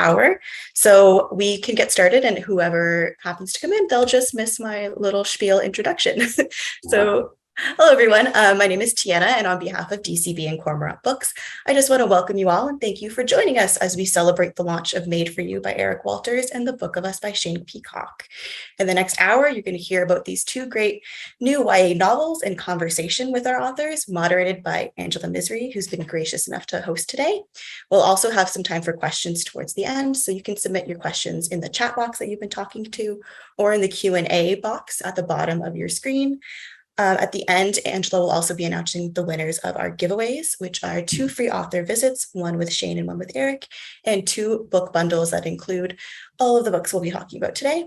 hour. So we can get started, and whoever happens to come in, they'll just miss my little spiel introduction. So hello, everyone. My name is Tiana, and on behalf of DCB and Cormorant Books, I just want to welcome you all and thank you for joining us as we celebrate the launch of Made for You by Eric Walters and The Book of Us by Shane Peacock. In the next hour, you're going to hear about these two great new YA novels in conversation with our authors, moderated by Angela Misri, who's been gracious enough to host today. We'll also have some time for questions towards the end, so you can submit your questions in the chat box that you've been talking to or in the Q&A box at the bottom of your screen. At the end, Angela will also be announcing the winners of our giveaways, which are 2 free author visits, one with Shane and one with Eric, and 2 book bundles that include all of the books we'll be talking about today.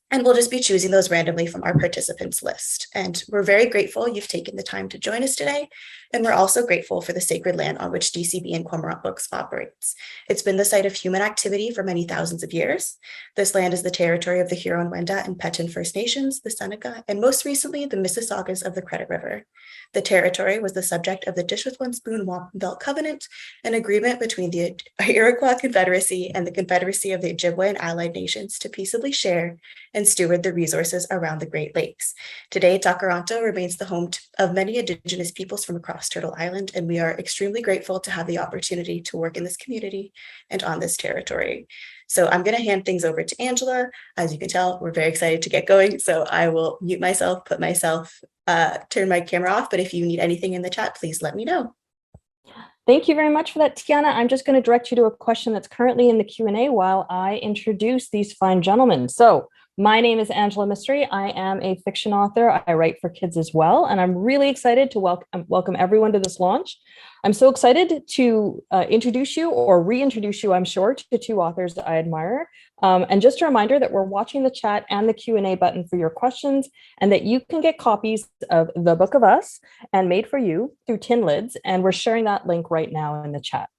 And we'll just be choosing those randomly from our participants list. And we're very grateful you've taken the time to join us today. And we're also grateful for the sacred land on which DCB and Cormorant Books operates. It's been the site of human activity for many thousands of years. This land is the territory of the Huron-Wendat and Petun First Nations, the Seneca, and most recently, the Mississaugas of the Credit River. The territory was the subject of the Dish with One Spoon Wampum Belt Covenant, an agreement between the Iroquois Confederacy and the Confederacy of the Ojibwe and Allied Nations to peaceably share and steward the resources around the Great Lakes. Today, Takaranto remains the home of many Indigenous peoples from across Turtle Island, and we are extremely grateful to have the opportunity to work in this community and on this territory. So I'm going to hand things over to Angela. As you can tell, we're very excited to get going. So I will mute myself, turn my camera off. But if you need anything in the chat, please let me know. Thank you very much for that, Tiana. I'm just going to direct you to a question that's currently in the Q&A while I introduce these fine gentlemen. So my name is Angela Misri. I am a fiction author. I write for kids as well, and I'm really excited to welcome everyone to this launch. I'm so excited to introduce you or reintroduce you, I'm sure, to 2 authors that I admire. And just a reminder that we're watching the chat and the Q&A button for your questions, and that you can get copies of The Book of Us and Made for You through Tin Lids, and we're sharing that link right now in the chat.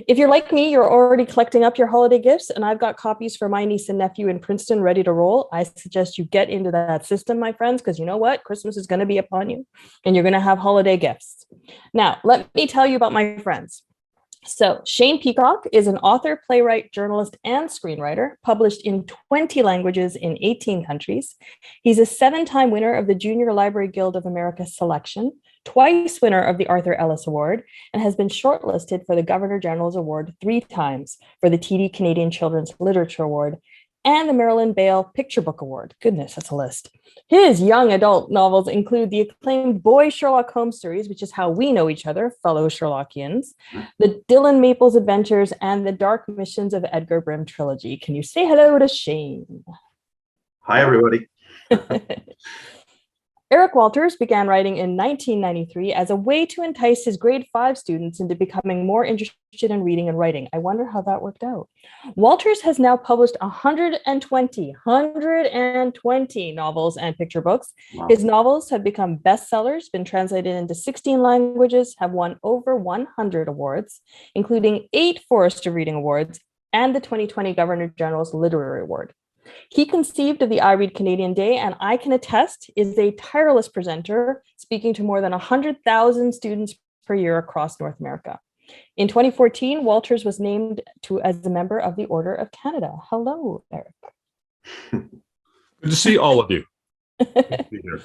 If you're like me, you're already collecting up your holiday gifts, and I've got copies for my niece and nephew in Princeton ready to roll. I suggest you get into that system, my friends, because you know what? Christmas is going to be upon you, and you're going to have holiday gifts. Now, let me tell you about my friends. So Shane Peacock is an author, playwright, journalist, and screenwriter, published in 20 languages in 18 countries. He's a 7-time winner of the Junior Library Guild of America selection, twice winner of the Arthur Ellis Award, and has been shortlisted for the Governor General's Award 3 times for the TD Canadian Children's Literature Award and the Marilyn Bale Picture Book Award. Goodness, that's a list. His young adult novels include the acclaimed Boy Sherlock Holmes series, which is how we know each other, fellow Sherlockians, the Dylan Maples Adventures, and the Dark Missions of Edgar Brim trilogy. Can you say hello to Shane? Hi, everybody. Eric Walters began writing in 1993 as a way to entice his grade 5 students into becoming more interested in reading and writing. I wonder how that worked out. Walters has now published 120 novels and picture books. Wow. His novels have become bestsellers, been translated into 16 languages, have won over 100 awards, including 8 Forrester Reading Awards and the 2020 Governor General's Literary Award. He conceived of the I Read Canadian Day, and I can attest is a tireless presenter, speaking to more than 100,000 students per year across North America. In 2014, Walters was named as a member of the Order of Canada. Hello, Eric. Good to see all of you. Good to be here.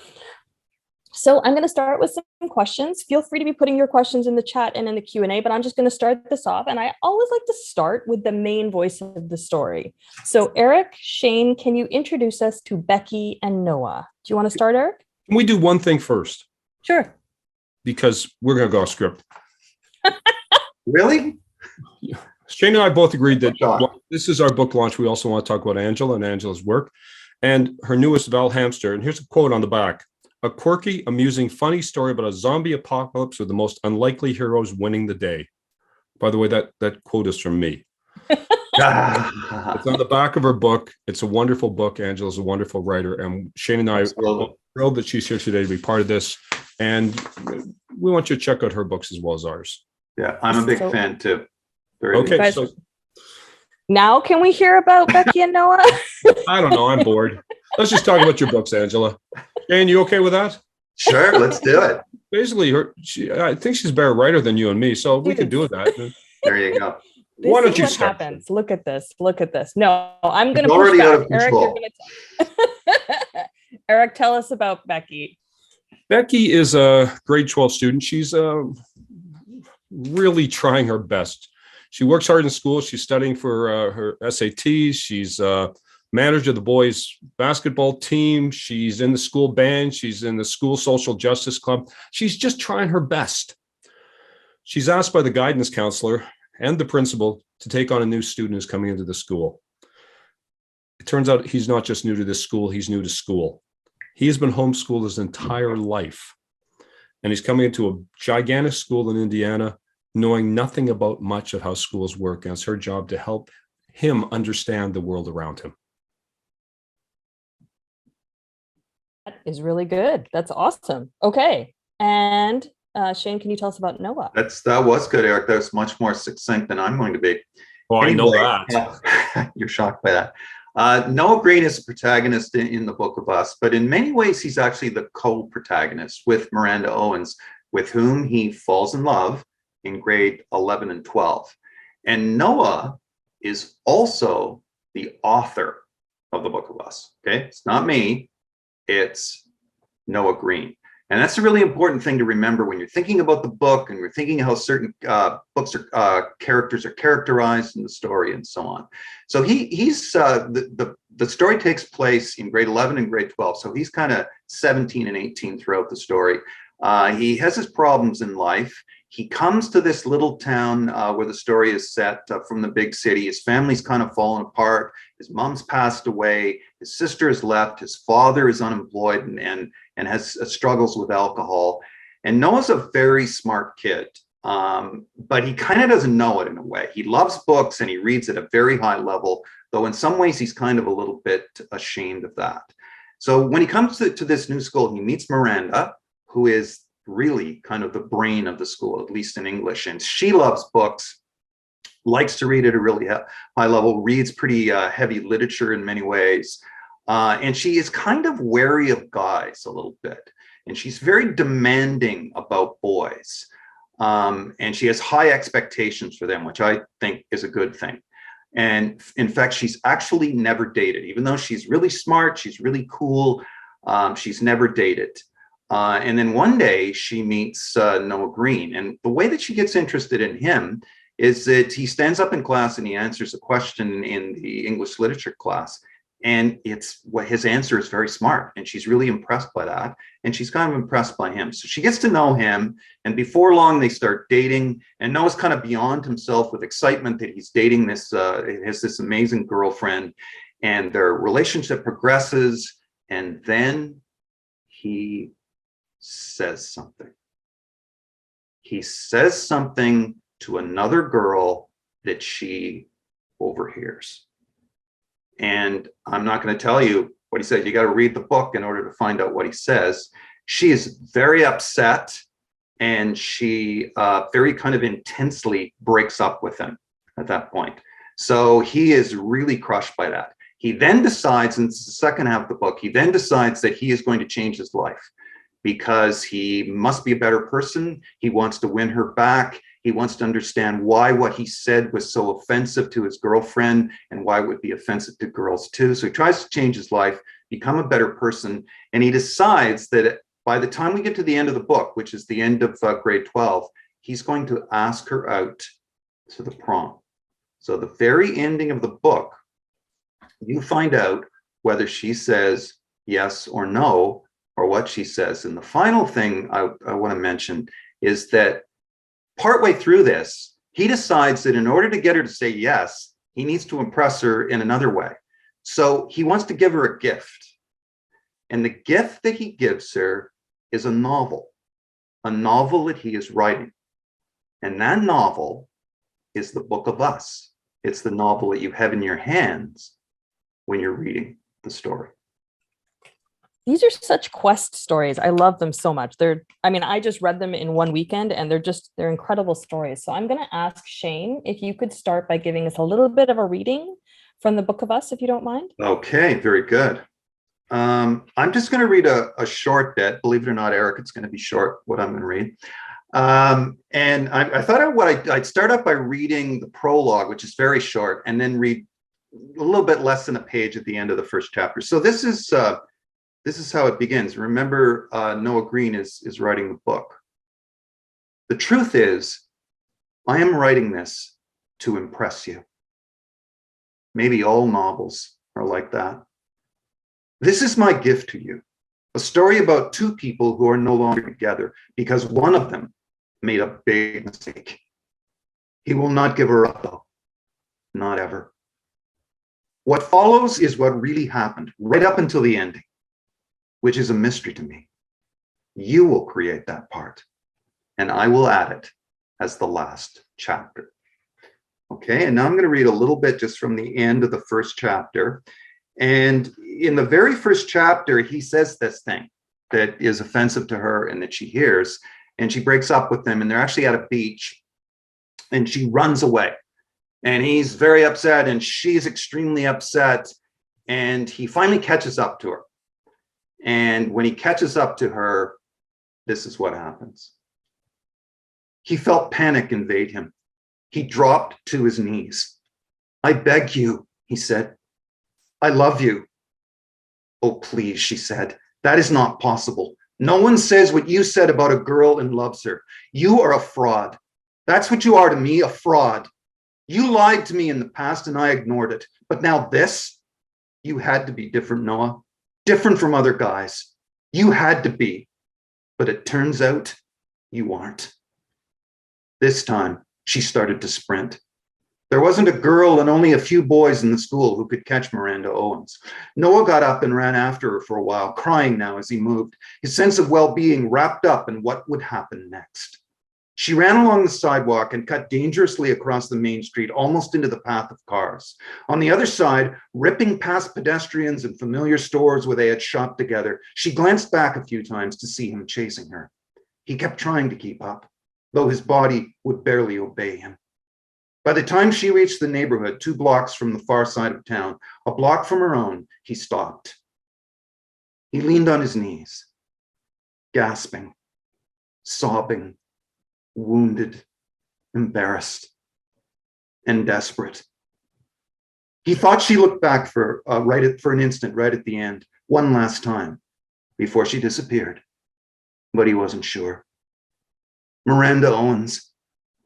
So I'm going to start with some questions. Feel free to be putting your questions in the chat and in the Q&A, but I'm just going to start this off. And I always like to start with the main voice of the story. So Eric, Shane, can you introduce us to Becky and Noah? Do you want to start, Eric? Can we do one thing first? Sure. Because we're going to go off script. Really? Shane and I both agreed that this is our book launch. We also want to talk about Angela and Angela's work and her newest Val Hamster. And here's a quote on the back. A quirky, amusing, funny story about a zombie apocalypse with the most unlikely heroes winning the day. By the way, that quote is from me. It's on the back of her book. It's a wonderful book. Angela's a wonderful writer. And Shane and I are thrilled that she's here today to be part of this. And we want you to check out her books as well as ours. Yeah, I'm a big fan too. Okay, so now can we hear about Becky and Noah? I don't know. I'm bored. Let's just talk about your books, Angela. Shane, you okay with that? Sure, let's do it. Basically, I think she's a better writer than you and me, so we can do that. There you go. Why don't is you what start? happens. Look at this. Look at this. No, I'm going to It's push already out back. of Eric, you're control. going to Eric, tell us about Becky. Becky is a grade 12 student. She's really trying her best. She works hard in school. She's studying for her SATs. She's manager of the boys basketball team. She's in the school band. She's in the school social justice club. She's just trying her best. She's asked by the guidance counselor and the principal to take on a new student who's coming into the school. It turns out he's not just new to this school, he's new to school. He has been homeschooled his entire life. And he's coming into a gigantic school in Indiana, knowing nothing about much of how schools work. And it's her job to help him understand the world around him. That is really good. That's awesome. Okay. And Shane, can you tell us about Noah? That was good, Eric. That was much more succinct than I'm going to be. Oh, I know that. You're shocked by that. Noah Green is a protagonist in the Book of Us, but in many ways, he's actually the co-protagonist with Miranda Owens, with whom he falls in love in grade 11 and 12. And Noah is also the author of the Book of Us. Okay, it's not me, it's Noah Green. And that's a really important thing to remember when you're thinking about the book and you're thinking how certain books are characters are characterized in the story and so on. So the story takes place in grade 11 and grade 12. So he's kind of 17 and 18 throughout the story. He has his problems in life. He comes to this little town where the story is set from the big city. His family's kind of fallen apart. His mom's passed away. His sister has left. His father is unemployed and has struggles with alcohol. And Noah's a very smart kid, but he kind of doesn't know it in a way. He loves books and he reads at a very high level, though in some ways he's kind of a little bit ashamed of that. So when he comes to this new school, he meets Miranda, who is really kind of the brain of the school, at least in English. And she loves books, likes to read at a really high level, reads pretty heavy literature in many ways. And she is kind of wary of guys a little bit. And she's very demanding about boys. And she has high expectations for them, which I think is a good thing. And in fact, she's actually never dated, even though she's really smart, she's really cool, she's never dated. And then one day she meets Noah Green. And the way that she gets interested in him is that he stands up in class and he answers a question in the English literature class. And it's what his answer is very smart. And she's really impressed by that. And she's kind of impressed by him. So she gets to know him. And before long, they start dating. And Noah's kind of beyond himself with excitement that he's dating this amazing girlfriend. And their relationship progresses. And then he says something. He says something to another girl that she overhears. And I'm not going to tell you what he says. You got to read the book in order to find out what he says. She is very upset, and she very kind of intensely breaks up with him at that point. So he is really crushed by that. He then decides, and it's the second half of the book, he then decides that he is going to change his life because he must be a better person. He wants to win her back. He wants to understand why what he said was so offensive to his girlfriend and why it would be offensive to girls too. So he tries to change his life, become a better person. And he decides that by the time we get to the end of the book, which is the end of grade 12, he's going to ask her out to the prom. So the very ending of the book, you find out whether she says yes or no, or what she says. And the final thing I want to mention is that partway through this, he decides that in order to get her to say yes, he needs to impress her in another way. So he wants to give her a gift. And the gift that he gives her is a novel that he is writing. And that novel is the Book of Us. It's the novel that you have in your hands when you're reading the story. These are such quest stories. I love them so much. I just read them in one weekend and they're incredible stories. So I'm going to ask Shane if you could start by giving us a little bit of a reading from the Book of Us, if you don't mind. Okay, very good. I'm just going to read a short bit. Believe it or not, Eric, it's going to be short what I'm going to read. And I thought I'd start out by reading the prologue, which is very short, and then read a little bit less than a page at the end of the first chapter. So this is how it begins. Remember, Noah Green is writing the book. The truth is, I am writing this to impress you. Maybe all novels are like that. This is my gift to you. A story about two people who are no longer together because one of them made a big mistake. He will not give her up, though. Not ever. What follows is what really happened, right up until the ending, which is a mystery to me. You will create that part, and I will add it as the last chapter. Okay, and now I'm going to read a little bit just from the end of the first chapter. And in the very first chapter, he says this thing that is offensive to her and that she hears, and she breaks up with him, and they're actually at a beach, and she runs away. And he's very upset, and she's extremely upset, and he finally catches up to her. And when he catches up to her, this is what happens. He felt panic invade him. He dropped to his knees. I beg you, he said. I love you. Oh, please, she said. That is not possible. No one says what you said about a girl and loves her. You are a fraud. That's what you are to me, a fraud. You lied to me in the past and I ignored it. But now this, you had to be different, Noah. Different from other guys. You had to be. But it turns out you aren't. This time, she started to sprint. There wasn't a girl and only a few boys in the school who could catch Miranda Owens. Noah got up and ran after her for a while, crying now as he moved, his sense of well-being wrapped up in what would happen next. She ran along the sidewalk and cut dangerously across the main street, almost into the path of cars. On the other side, ripping past pedestrians and familiar stores where they had shopped together, she glanced back a few times to see him chasing her. He kept trying to keep up, though his body would barely obey him. By the time she reached the neighborhood, 2 blocks from the far side of town, a block from her own, he stopped. He leaned on his knees, gasping, sobbing, wounded, embarrassed, and desperate. He thought she looked back for an instant, right at the end, one last time, before she disappeared, but he wasn't sure. Miranda Owens.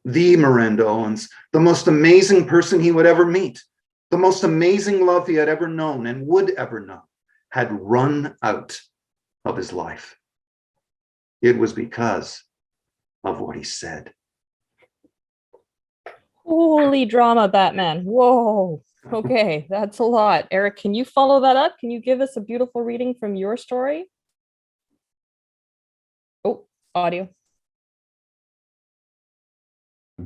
The Miranda Owens, the most amazing person he would ever meet, the most amazing love he had ever known and would ever know, had run out of his life. It was because of what he said. Holy drama, Batman. Whoa. Okay, that's a lot. Eric, can you follow that up? Can you give us a beautiful reading from your story? Oh, audio.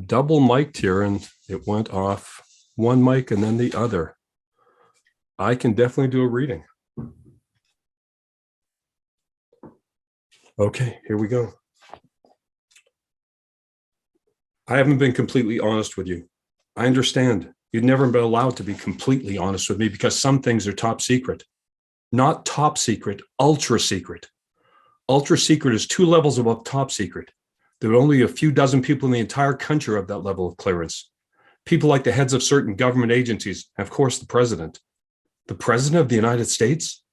Double mic'd here and it went off one mic and then the other. I can definitely do a reading. Okay, here we go. I haven't been completely honest with you. I understand. You'd never been allowed to be completely honest with me because some things are top secret. Not top secret, ultra secret. Ultra secret is 2 levels above top secret. There are only a few dozen people in the entire country of that level of clearance. People like the heads of certain government agencies, and of course, the president. The president of the United States?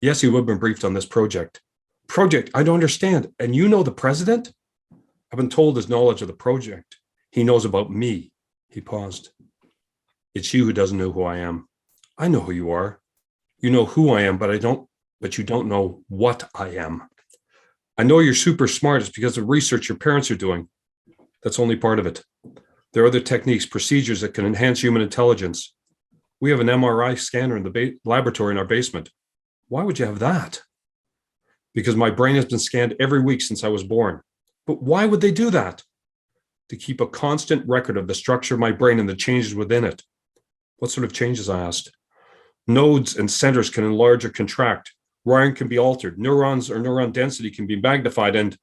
Yes, he would have been briefed on this project. Project, I don't understand. And you know the president? I've been told his knowledge of the project. He knows about me. He paused. It's you who doesn't know who I am. I know who you are. You know who I am, but you don't know what I am. I know you're super smart. It's because of research your parents are doing. That's only part of it. There are other techniques, procedures that can enhance human intelligence. We have an MRI scanner in the laboratory in our basement. Why would you have that? Because my brain has been scanned every week since I was born. But why would they do that? To keep a constant record of the structure of my brain and the changes within it. What sort of changes, I asked? Nodes and centers can enlarge or contract. Wiring can be altered. Neurons or neuron density can be magnified. And there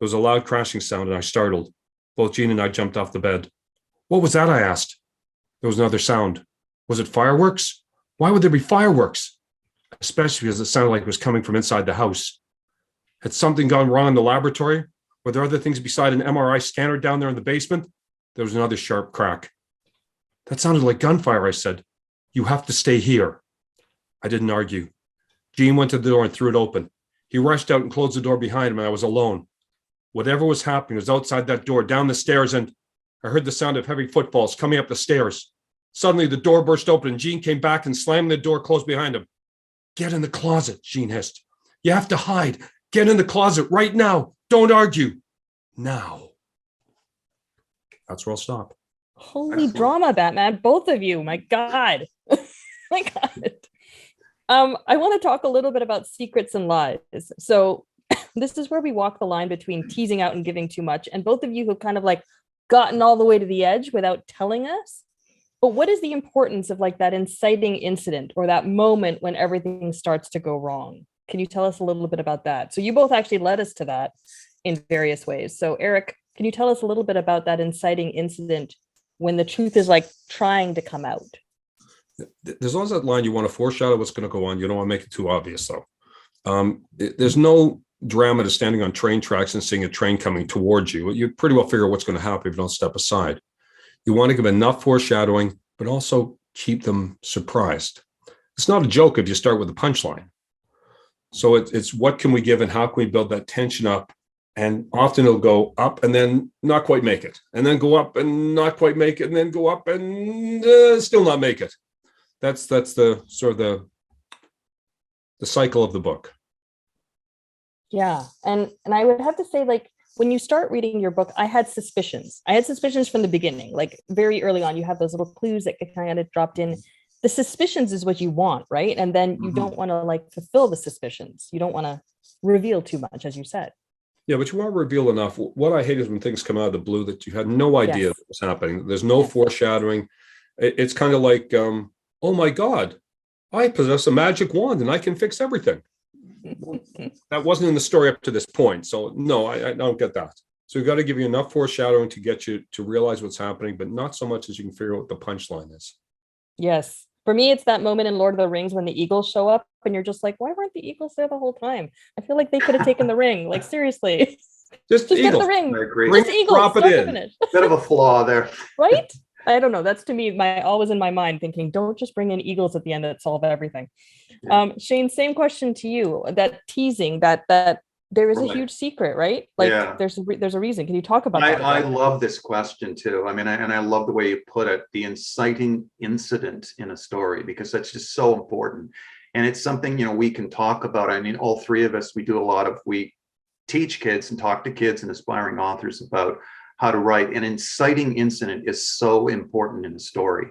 was a loud crashing sound and I startled. Both Jean and I jumped off the bed. What was that? I asked. There was another sound. Was it fireworks? Why would there be fireworks? Especially because it sounded like it was coming from inside the house. Had something gone wrong in the laboratory? Were there other things beside an MRI scanner down there in the basement? There was another sharp crack. That sounded like gunfire, I said. You have to stay here. I didn't argue. Gene went to the door and threw it open. He rushed out and closed the door behind him, and I was alone. Whatever was happening was outside that door, down the stairs, and I heard the sound of heavy footfalls coming up the stairs. Suddenly, the door burst open, and Gene came back and slammed the door closed behind him. Get in the closet, Gene hissed. You have to hide. Get in the closet right now. Don't argue. Now. That's where I'll stop. Holy Excellent. drama, Batman. Both of you. My God. My God. I want to talk a little bit about secrets and lies. So this is where we walk the line between teasing out and giving too much. And both of you have kind of like gotten all the way to the edge without telling us. But what is the importance of like that inciting incident or that moment when everything starts to go wrong? Can you tell us a little bit about that? So you both actually led us to that in various ways. So Eric, can you tell us a little bit about that inciting incident when the truth is like trying to come out? There's always that line, you want to foreshadow what's going to go on. You don't want to make it too obvious, though. There's no drama to standing on train tracks and seeing a train coming towards you. You pretty well figure what's going to happen if you don't step aside. You want to give enough foreshadowing, but also keep them surprised. It's not a joke if you start with a punchline. So it's what can we give and how can we build that tension up? And often it'll go up and then not quite make it, and then go up and not quite make it, and then go up and still not make it. That's the sort of the cycle of the book. Yeah, and I would have to say, like, when you start reading your book, I had suspicions. I had suspicions from the beginning, like very early on. You have those little clues that get kind of dropped in. The suspicions is what you want, right? And then you don't want to like fulfill the suspicions. You don't want to reveal too much, as you said. Yeah, but you want to reveal enough. What I hate is when things come out of the blue that you had no idea Yes. what was happening. There's no foreshadowing. It's kind of like, oh my God, I possess a magic wand and I can fix everything. That wasn't in the story up to this point. So no, I don't get that. So we've got to give you enough foreshadowing to get you to realize what's happening, but not so much as you can figure out what the punchline is. Yes. For me, it's that moment in Lord of the Rings when the eagles show up and you're just like, why weren't the eagles there the whole time? I feel like they could have taken the ring. Like, seriously. Just get eagles. the ring. I agree. Just eagles. Drop it Start to in. finish. Bit of a flaw there. Right? I don't know. That's to me, always in my mind thinking, don't just bring in eagles at the end that solve everything. Yeah. Shane, same question to you. That teasing, that there is a Right. huge secret, right? Like Yeah. there's a reason. Can you talk about that? I love this question too. I mean, and I love the way you put it, the inciting incident in a story, because that's just so important. And it's something, we can talk about. I mean, all three of us, we teach kids and talk to kids and aspiring authors about how to write. An inciting incident is so important in a story.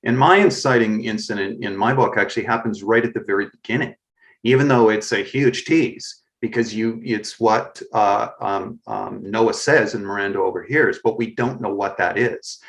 And my inciting incident in my book actually happens right at the very beginning, even though it's a huge tease, because it's what Noah says and Miranda overhears, but we don't know what that is.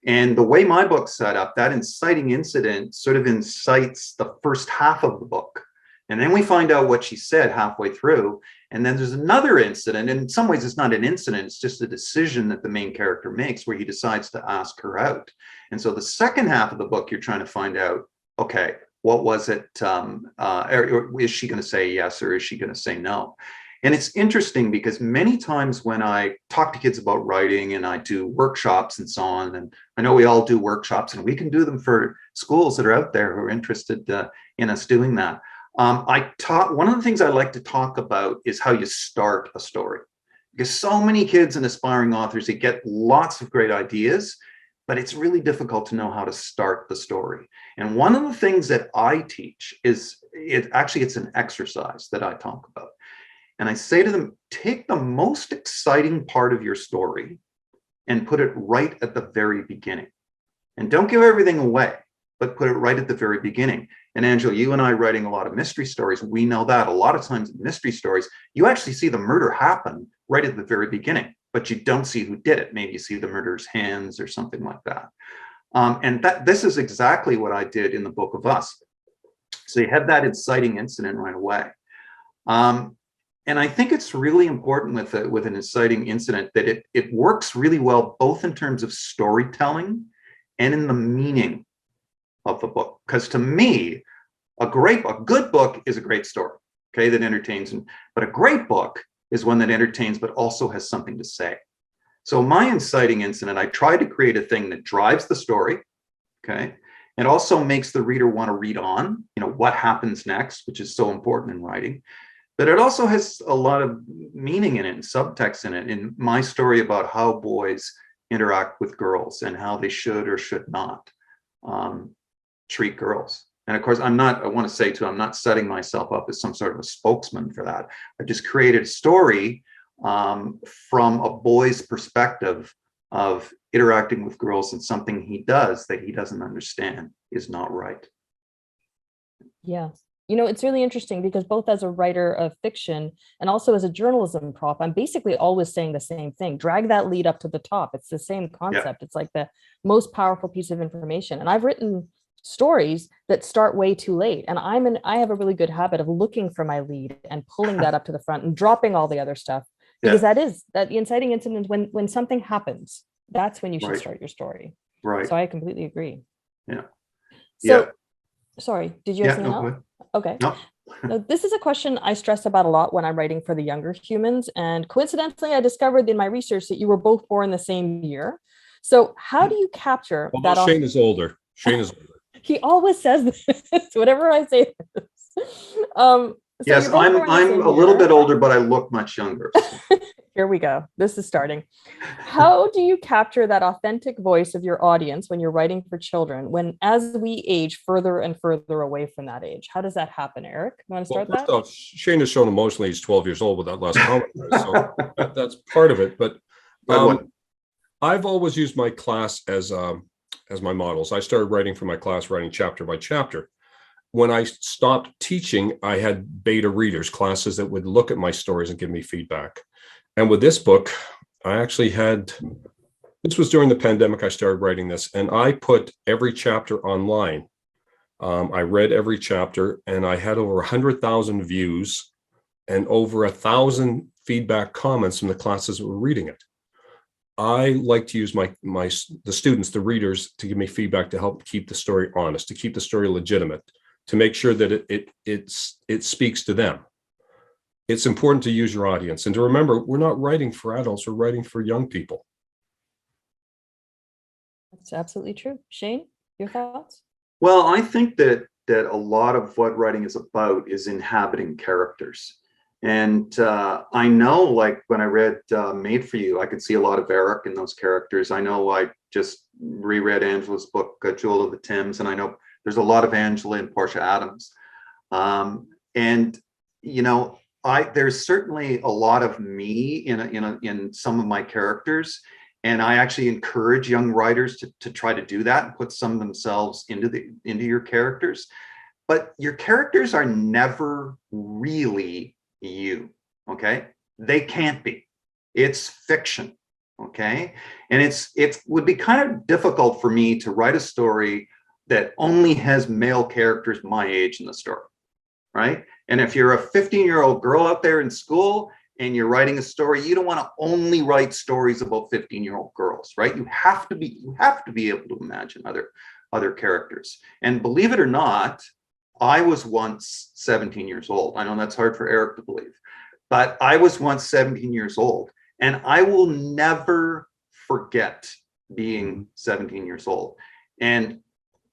And the way my book's set up, that inciting incident sort of incites the first half of the book. And then we find out what she said halfway through. And then there's another incident. And in some ways, it's not an incident. It's just a decision that the main character makes where he decides to ask her out. And so the second half of the book, you're trying to find out, okay, what was it? Or is she going to say yes, or is she going to say no? And it's interesting because many times when I talk to kids about writing and I do workshops and so on, and I know we all do workshops and we can do them for schools that are out there who are interested in us doing that. One of the things I like to talk about is how you start a story, because so many kids and aspiring authors, they get lots of great ideas, but it's really difficult to know how to start the story. And one of the things that I teach is it's an exercise that I talk about. And I say to them, take the most exciting part of your story and put it right at the very beginning. And don't give everything away, but put it right at the very beginning. And Angela, you and I writing a lot of mystery stories, we know that a lot of times in mystery stories, you actually see the murder happen right at the very beginning, but you don't see who did it. Maybe you see the murderer's hands or something like that. And this is exactly what I did in the Book of Us. So you have that inciting incident right away. And I think it's really important with an inciting incident that it works really well, both in terms of storytelling and in the meaning of the book. Because to me, a good book is a great story, okay, that entertains. But a great book is one that entertains, but also has something to say. So my inciting incident, I tried to create a thing that drives the story, okay? It also makes the reader want to read on, what happens next, which is so important in writing. But it also has a lot of meaning in it and subtext in it. In my story about how boys interact with girls and how they should or should not treat girls. And of course, I want to say too, I'm not setting myself up as some sort of a spokesman for that. I just created a story from a boy's perspective of interacting with girls, and something he does that he doesn't understand is not right. Yeah. It's really interesting because both as a writer of fiction and also as a journalism prof, I'm basically always saying the same thing. Drag that lead up to the top. It's the same concept. Yeah. It's like the most powerful piece of information. And I've written stories that start way too late. And I have a really good habit of looking for my lead and pulling that up to the front and dropping all the other stuff. Because that the inciting incident, when something happens, that's when you should start your story. Right. So I completely agree. Yeah. So, sorry, did you have something else? Okay. No. Now, this is a question I stress about a lot when I'm writing for the younger humans. And coincidentally, I discovered in my research that you were both born the same year. So how do you capture that? Shane is older. Shane is older. He always says this, whatever I say. Yes, I'm a little bit older, but I look much younger. Here we go. This is starting. How do you capture that authentic voice of your audience when you're writing for children, as we age further and further away from that age? How does that happen, Eric? You want to start that? Off, Shane has shown emotionally he's 12 years old with that last comment. So that's part of it. But I've always used my class as my models. I started writing for my class, writing chapter by chapter. When I stopped teaching, I had beta readers, classes that would look at my stories and give me feedback. And with this book, I actually this was during the pandemic, I started writing this, and I put every chapter online. I read every chapter, and I had over 100,000 views and over 1,000 feedback comments from the classes that were reading it. I like to use the students, the readers, to give me feedback to help keep the story honest, to keep the story legitimate, to make sure that it speaks to them. It's important to use your audience and to remember, we're not writing for adults, we're writing for young people. That's absolutely true. Shane, your thoughts? Well, I think that a lot of what writing is about is inhabiting characters. And I know, like when I read Made for You, I could see a lot of Eric in those characters. I know I just reread Angela's book, Jewel of the Thames, and I know there's a lot of Angela and Portia Adams. There's certainly a lot of me in some of my characters, and I actually encourage young writers to try to do that and put some of themselves into your characters. But your characters are never really you, okay? They can't be. It's fiction, okay? And it would be kind of difficult for me to write a story that only has male characters my age in the story, right? And if you're a 15-year-old girl out there in school and you're writing a story, you don't want to only write stories about 15-year-old girls, right? You have to be able to imagine other characters. And believe it or not, I was once 17 years old. I know that's hard for Eric to believe, but I was once 17 years old, and I will never forget being 17 years old. And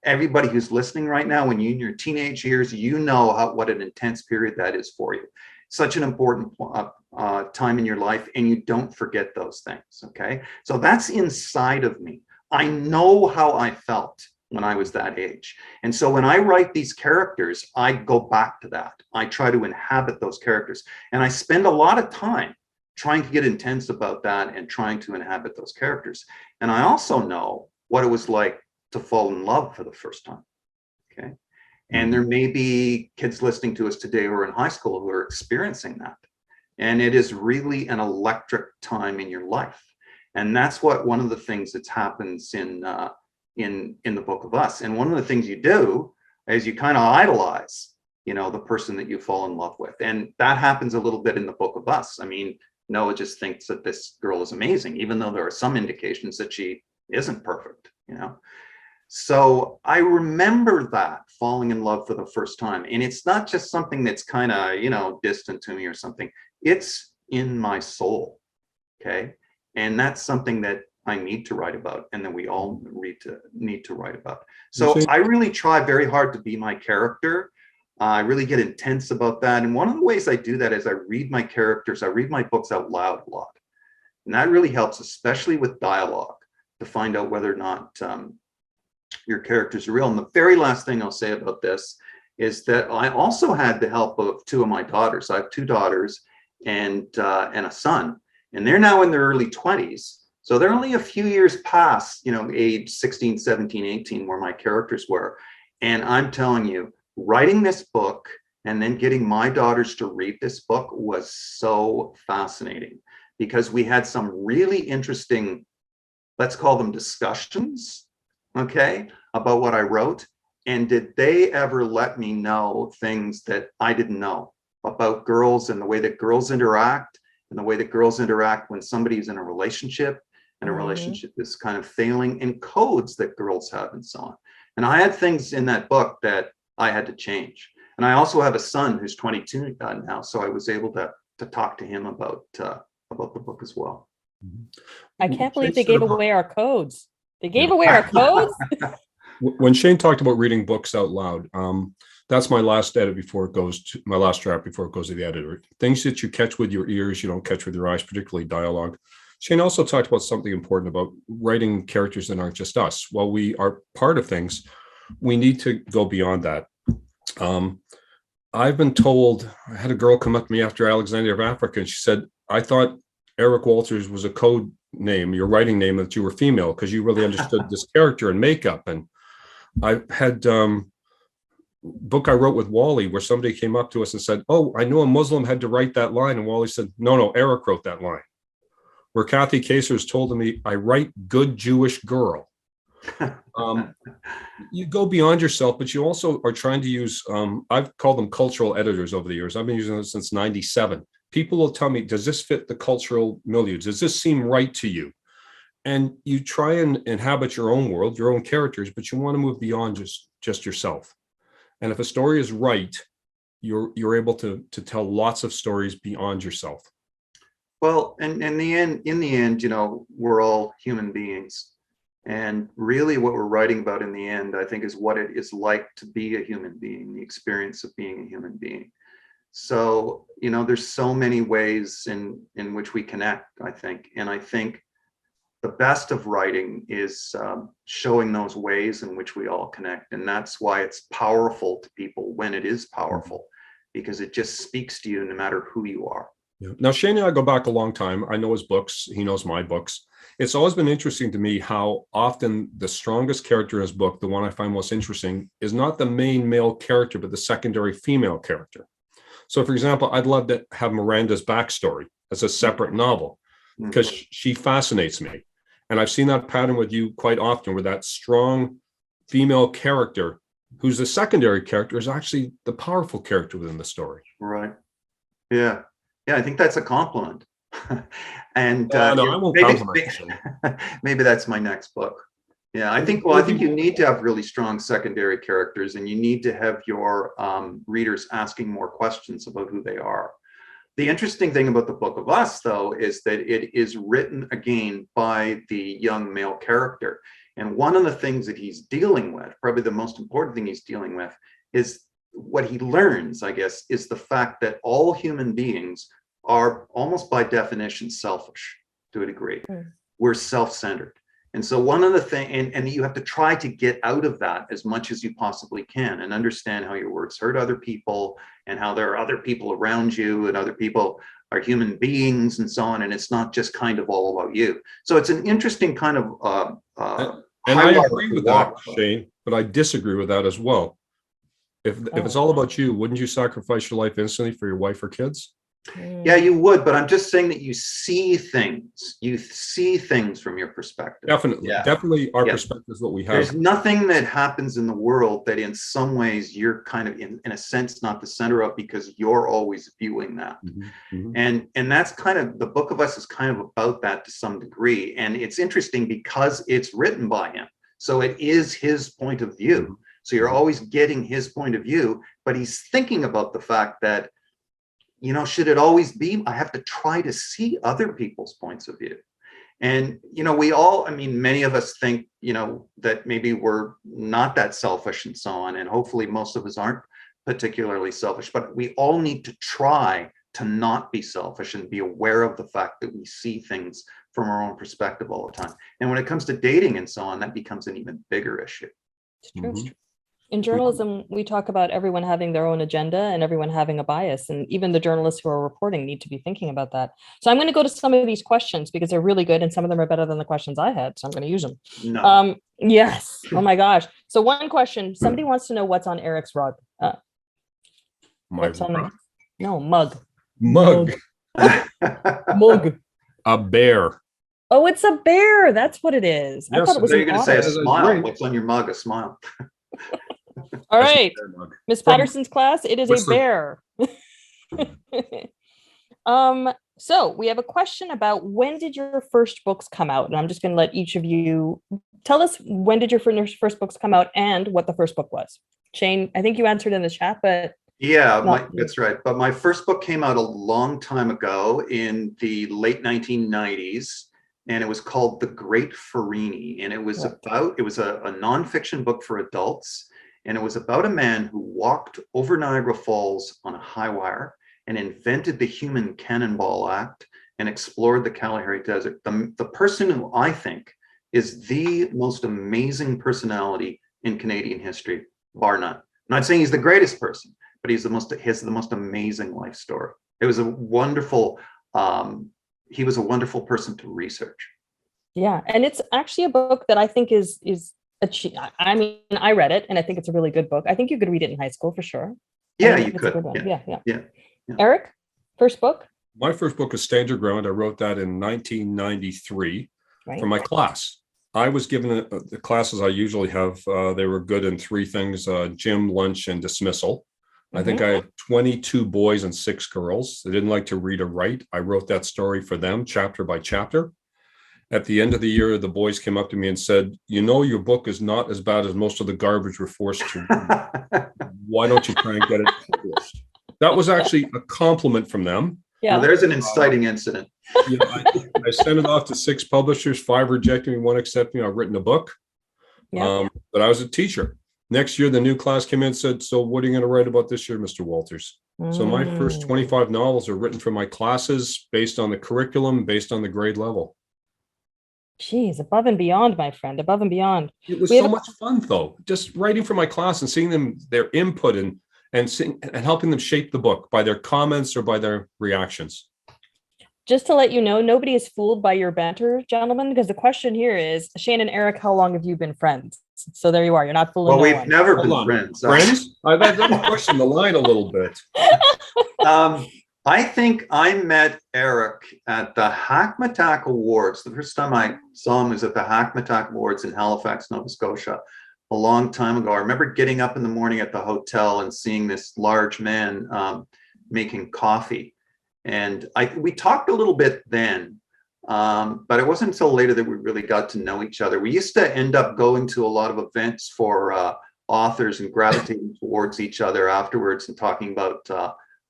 everybody who's listening right now, when you're in your teenage years, you know what an intense period that is for you. Such an important time in your life, and you don't forget those things, okay? So that's inside of me. I know how I felt when I was that age. And so when I write these characters, I go back to that. I try to inhabit those characters. And I spend a lot of time trying to get intense about that and trying to inhabit those characters. And I also know what it was like to fall in love for the first time, okay? And there may be kids listening to us today who are in high school who are experiencing that. And it is really an electric time in your life. And that's one of the things that happens in the Book of Us. And one of the things you do is you kind of idolize, the person that you fall in love with. And that happens a little bit in the Book of Us. I mean, Noah just thinks that this girl is amazing, even though there are some indications that she isn't perfect, So I remember that, falling in love for the first time. And it's not just something that's kind of, distant to me or something. It's in my soul. Okay. And that's something that I need to write about, and that we all need to write about. So I really try very hard to be my character. I really get intense about that. And one of the ways I do that is I read my characters, I read my books out loud a lot. And that really helps, especially with dialogue, to find out whether or not your characters are real. And the very last thing I'll say about this is that I also had the help of two of my daughters. I have two daughters and a son, and they're now in their early 20s. So they're only a few years past, age 16, 17, 18, where my characters were. And I'm telling you, writing this book and then getting my daughters to read this book was so fascinating, because we had some really interesting, let's call them discussions, okay, about what I wrote. And did they ever let me know things that I didn't know about girls and the way that girls interact, and the way that girls interact when somebody's in a relationship and a relationship is kind of failing, and codes that girls have and so on. And I had things in that book that I had to change. And I also have a son who's 22 now, so I was able to talk to him about the book as well. I can't believe they gave away our codes. They gave away our codes? When Shane talked about reading books out loud, that's my last edit before it goes to my last draft before it goes to the editor. Things that you catch with your ears, you don't catch with your eyes, particularly dialogue. Shane also talked about something important about writing characters that aren't just us. While we are part of things, we need to go beyond that. I've been told, I had a girl come up to me after Alexandria of Africa, and she said, I thought Eric Walters was a code name, your writing name, that you were female, because you really understood this character and makeup. And I've had book I wrote with Wally, where somebody came up to us and said, oh, I knew a Muslim had to write that line. And Wally said, no, Eric wrote that line. Where Kathy Kaser's told me, I write good Jewish girl. You go beyond yourself, but you also are trying to use, I've called them cultural editors over the years. I've been using them since 97. People will tell me, does this fit the cultural milieu? Does this seem right to you? And you try and inhabit your own world, your own characters, but you want to move beyond just yourself. And if a story is right, you're able to tell lots of stories beyond yourself. Well, and in the end, we're all human beings. And really what we're writing about in the end, I think, is what it is like to be a human being, the experience of being a human being. So, there's so many ways in which we connect, I think. And I think the best of writing is showing those ways in which we all connect. And that's why it's powerful to people when it is powerful, because it just speaks to you no matter who you are. Yeah. Now, Shane and I go back a long time. I know his books. He knows my books. It's always been interesting to me how often the strongest character in his book, the one I find most interesting, is not the main male character, but the secondary female character. So, for example, I'd love to have Miranda's backstory as a separate novel, because she fascinates me. And I've seen that pattern with you quite often, where that strong female character, who's the secondary character, is actually the powerful character within the story. Right. Yeah. Yeah, I think that's a compliment. And no, I won't compliment. Maybe that's my next book. Yeah, I think you need to have really strong secondary characters, and you need to have your readers asking more questions about who they are. The interesting thing about the Book of Us, though, is that it is written again by the young male character. And one of the things that he's dealing with, probably the most important thing he's dealing with, is what he learns, I guess, is the fact that all human beings are almost by definition selfish to a degree. We're self-centered. And so one of the things, and you have to try to get out of that as much as you possibly can, and understand how your words hurt other people, and how there are other people around you, and other people are human beings and so on. And it's not just kind of all about you. So it's an interesting kind of and I agree with that, Shane, but I disagree with that as well. If it's all about you, wouldn't you sacrifice your life instantly for your wife or kids? Yeah, you would, but I'm just saying that you see things. You see things from your perspective. Definitely our perspective is what we have. There's nothing that happens in the world that in some ways you're kind of in a sense not the center of, because you're always viewing that. And that's kind of, the Book of Us is kind of about that to some degree. And it's interesting because it's written by him. So it is his point of view. So you're always getting his point of view, but he's thinking about the fact that should it always be, I have to try to see other people's points of view. And, we all, many of us think, that maybe we're not that selfish and so on. And hopefully most of us aren't particularly selfish, but we all need to try to not be selfish and be aware of the fact that we see things from our own perspective all the time. And when it comes to dating and so on, that becomes an even bigger issue. It's true. In journalism, we talk about everyone having their own agenda and everyone having a bias. And even the journalists who are reporting need to be thinking about that. So I'm going to go to some of these questions because they're really good and some of them are better than the questions I had. So I'm going to use them. No. Yes. Oh my gosh. So one question, somebody wants to know what's on Eric's rug. What's on the mug. Mug. Mug. A bear. Oh, it's a bear. That's what it is. Yes, I thought it was So you're going to say a As a smile. drink. What's on your mug? A smile. All right. Mug. Miss Patterson's class, it is a What's the- bear. So we have a question about when did your first books come out? And I'm just going to let each of you tell us when did your first books come out and what the first book was. Shane, I think you answered in the chat, but Yeah, that's right. But my first book came out a long time ago in the late 1990s, and it was called The Great Farini. And it was a nonfiction book for adults. And it was about a man who walked over Niagara Falls on a high wire and invented the human cannonball act and explored the Kalahari Desert. The person who I think is the most amazing personality in Canadian history, bar none. I'm not saying he's the greatest person, but he has the most amazing life story. It was a wonderful, he was a wonderful person to research. yeah, and it's actually a book that I think is I read it and I think it's a really good book. I think you could read it in high school for sure. Yeah, you could. Yeah. Eric, first book? My first book is Stand Your Ground. I wrote that in 1993 for my class. I was given the classes I usually have. They were good in three things: gym, lunch, and dismissal. I think I had 22 boys and 6 girls. They didn't like to read or write. I wrote that story for them, chapter by chapter. At the end of the year, the boys came up to me and said, your book is not as bad as most of the garbage we're forced to read. Why don't you try and get it published? That was actually a compliment from them. Yeah. Well, there's an inciting incident. I sent it off to 6 publishers, 5 rejected me, 1 accepted me. I've written a book. But I was a teacher. Next year, the new class came in and said, so what are you going to write about this year, Mr. Walters? So my first 25 novels are written for my classes based on the curriculum, based on the grade level. Geez, above and beyond, my friend, above and beyond. It was so much fun, though, just writing for my class and seeing them, their input and helping them shape the book by their comments or by their reactions. Just to let you know, nobody is fooled by your banter, gentlemen, because the question here is, Shane and Eric, how long have you been friends? So there you are. You're not fooling. Well, we've never been friends. Friends? I've questioned the line a little bit. I think I met Eric at the Hackmatack Awards. The first time I saw him was at the Hackmatack Awards in Halifax, Nova Scotia, a long time ago. I remember getting up in the morning at the hotel and seeing this large man making coffee. And we talked a little bit then, but it wasn't until later that we really got to know each other. We used to end up going to a lot of events for authors and gravitating towards each other afterwards and talking about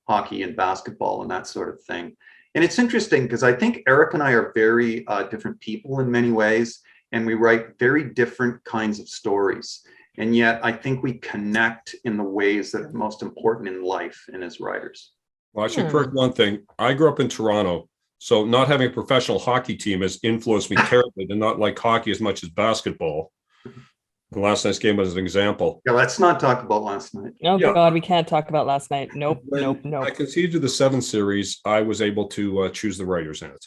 hockey and basketball and that sort of thing. And it's interesting because I think Eric and I are very different people in many ways, and we write very different kinds of stories. And yet I think we connect in the ways that are most important in life and as writers. Well, I should correct one thing. I grew up in Toronto, so not having a professional hockey team has influenced me terribly to not like hockey as much as basketball. The last night's game was an example. Yeah, let's not talk about last night. Oh, God, we can't talk about last night. Nope. I conceded to the 7th series. I was able to choose the writers in it.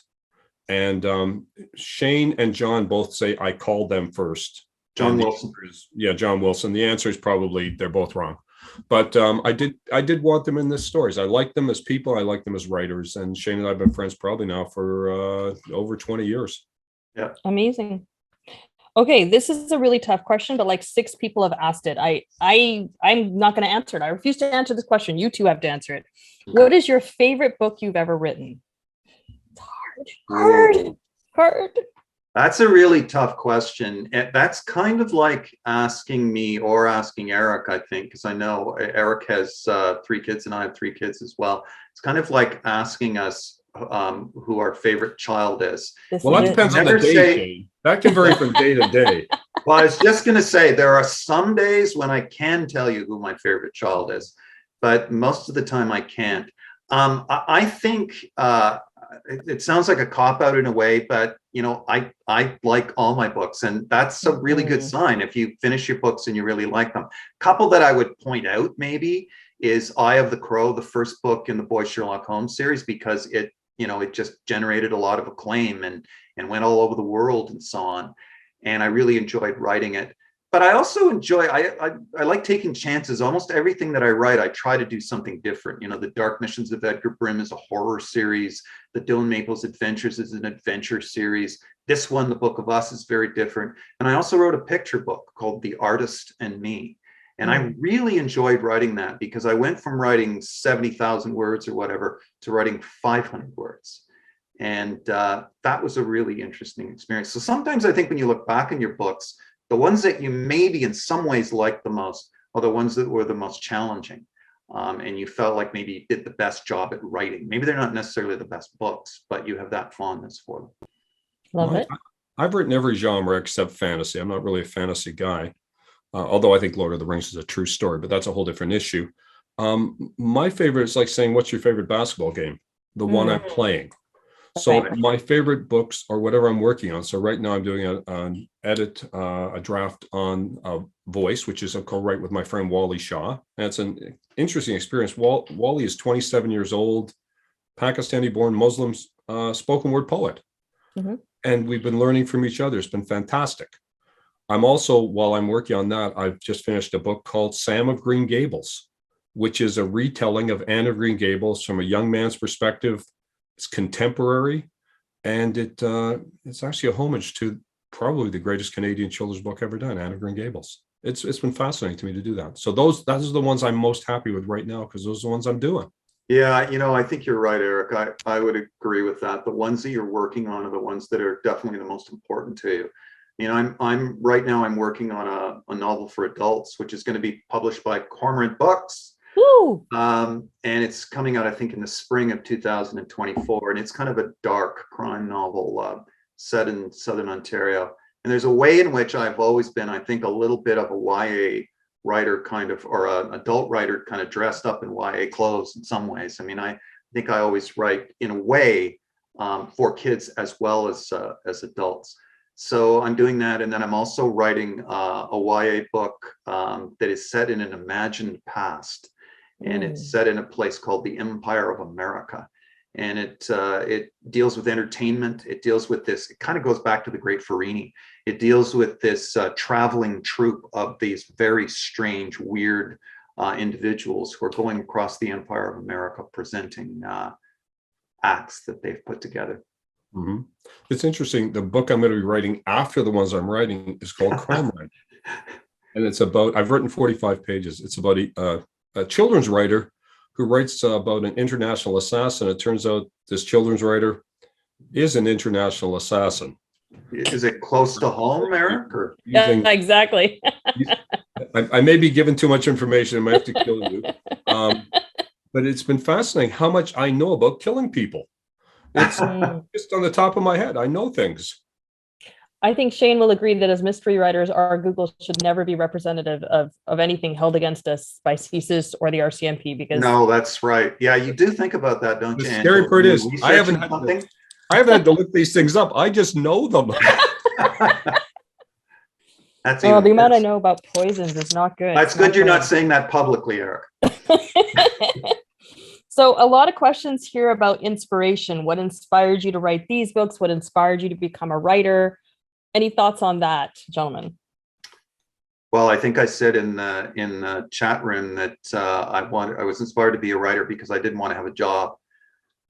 And Shane and John both say I called them first. John Wilson. John Wilson. The answer is probably they're both wrong. But I did want them in this stories. I like them as people. I like them as writers. And Shane and I have been friends probably now for over 20 years. Yeah. Amazing. Okay, this is a really tough question, but like 6 people have asked it. I'm not going to answer it. I refuse to answer this question. You 2 have to answer it. What is your favorite book you've ever written? It's hard. That's a really tough question. That's kind of like asking me or asking Eric, I think, because I know Eric has 3 kids and I have 3 kids as well. It's kind of like asking us who our favorite child is. Well, that depends on the day, Shane. That can vary from day to day. Well, I was just going to say, there are some days when I can tell you who my favorite child is, but most of the time I can't. I think it sounds like a cop-out in a way, but I like all my books, and that's a really good sign if you finish your books and you really like them. Couple that I would point out maybe is Eye of the Crow, the first book in the Boy Sherlock Holmes series, because it just generated a lot of acclaim and went all over the world and so on. And I really enjoyed writing it. But I also enjoy, I like taking chances. Almost everything that I write, I try to do something different. The Dark Missions of Edgar Brim is a horror series. The Dylan Maples Adventures is an adventure series. This one, The Book of Us, is very different. And I also wrote a picture book called The Artist and Me. And I really enjoyed writing that because I went from writing 70,000 words or whatever to writing 500 words. And that was a really interesting experience. So sometimes I think when you look back in your books, the ones that you maybe in some ways liked the most are the ones that were the most challenging. And you felt like maybe you did the best job at writing. Maybe they're not necessarily the best books, but you have that fondness for them. Love it. I've written every genre except fantasy. I'm not really a fantasy guy, although I think Lord of the Rings is a true story, but that's a whole different issue. My favorite is like saying, what's your favorite basketball game? The one I'm playing. So my favorite books are whatever I'm working on. So right now I'm doing a draft on Voice, which is a co-write with my friend Wally Shaw. And it's an interesting experience. Wally is 27 years old, Pakistani-born Muslim spoken word poet. And we've been learning from each other. It's been fantastic. I'm also, while I'm working on that, I've just finished a book called Sam of Green Gables, which is a retelling of Anne of Green Gables from a young man's perspective. It's contemporary, and it's actually a homage to probably the greatest Canadian children's book ever done, Anne of Green Gables. It's been fascinating to me to do that. So those are the ones I'm most happy with right now because those are the ones I'm doing. Yeah, I think you're right, Eric. I would agree with that. The ones that you're working on are the ones that are definitely the most important to you. I'm right now I'm working on a novel for adults, which is going to be published by Cormorant Books. And it's coming out, I think, in the spring of 2024. And it's kind of a dark crime novel set in Southern Ontario. And there's a way in which I've always been, I think, a little bit of a YA writer kind of, or an adult writer kind of dressed up in YA clothes in some ways. I mean, I think I always write in a way for kids as well as adults. So I'm doing that. And then I'm also writing a YA book that is set in an imagined past. And it's set in a place called the Empire of America. And it deals with entertainment. It deals with this, it kind of goes back to the great Farini. It deals with this traveling troupe of these very strange, weird individuals who are going across the Empire of America presenting acts that they've put together. It's interesting. The book I'm going to be writing after the ones I'm writing is called Crime Line. And it's about, I've written 45 pages. It's about a children's writer who writes about an international assassin. It turns out this children's writer is an international assassin. Is it close to home, Eric? Or yeah, exactly. I may be giving too much information. I might have to kill you. But it's been fascinating how much I know about killing people. It's just on the top of my head. I know things. I think Shane will agree that as mystery writers, our Google should never be representative of anything held against us by CSIS or the RCMP. Because no, that's right. Yeah, you do think about that, don't you? The scary part is I haven't had to look these things up. I just know them. That's the amount I know about poisons is not good. That's good. You're not saying that publicly, Eric. So a lot of questions here about inspiration. What inspired you to write these books? What inspired you to become a writer? Any thoughts on that, gentlemen? Well, I think I said in the chat room that I was inspired to be a writer because I didn't want to have a job.